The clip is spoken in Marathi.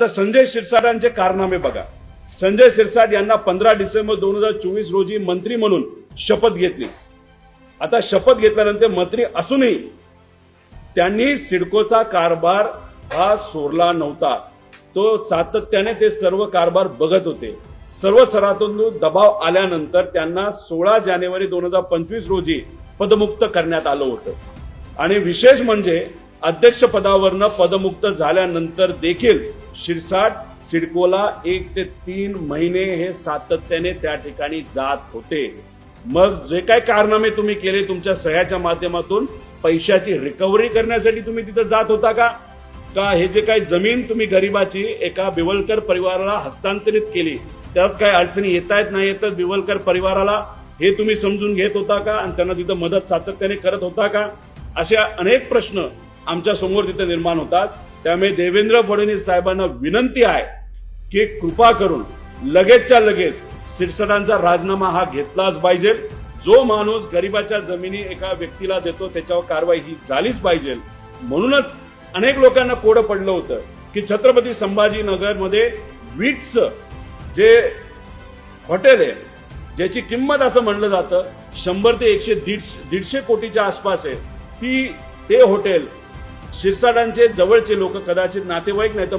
आता संजय शिरसाटांचे कारनामे बघा. संजय शिरसाट यांना 15 डिसेंबर 2024 रोजी मंत्री म्हणून शपथ घेतली. आता शपथ घेतल्यानंतर मंत्री असूनही त्यांनी सिडकोचा कारभार हा सोडला नव्हता. तो सातत्याने ते सर्व कारभार बघत होते. सर्व स्तरातून दबाव आल्यानंतर त्यांना 16 जानेवारी 2025 रोजी पदमुक्त करण्यात आलं होतं. आणि विशेष म्हणजे अध्यक्षपदावरनं पदमुक्त झाल्यानंतर देखील शिरसाट सिडकोला 1 ते 3 महिने हे सातत्याने त्या ठिकाणी जात होते. मग जे काय कारनामे तुम्ही केले तुमच्या सह्याच्या माध्यमातून पैशाची रिकव्हरी करण्यासाठी तुम्ही तिथं जात होता का हे जे काही जमीन तुम्ही गरिबाची एका बिवलकर परिवाराला हस्तांतरित केली त्यात काय अडचणी येत आहेत नाही येतात बिवलकर परिवाराला हे तुम्ही समजून घेत होता का आणि त्यांना तिथं मदत सातत्याने करत होता का? असे अनेक प्रश्न आमच्या समोर तिथे निर्माण होतात. त्यामुळे देवेंद्र फडणवीस साहेबांना विनंती आहे की कृपा करून लगेचच्या लगेच शिरसाटांचा राजीनामा हा घेतलाच पाहिजे. जो माणूस गरिबाच्या जमिनी एका व्यक्तीला देतो त्याच्यावर कारवाई ही झालीच पाहिजे. म्हणूनच अनेक लोकांना कोडं पडलं होतं की छत्रपती संभाजीनगरमध्ये वीटचं जे हॉटेल आहे ज्याची किंमत असं म्हणलं जातं 100 ते 100 कोटीच्या आसपास आहे ते हॉटेल शिरसाटांचे जवळचे लोक कदाचित नातेवाईक नाही तर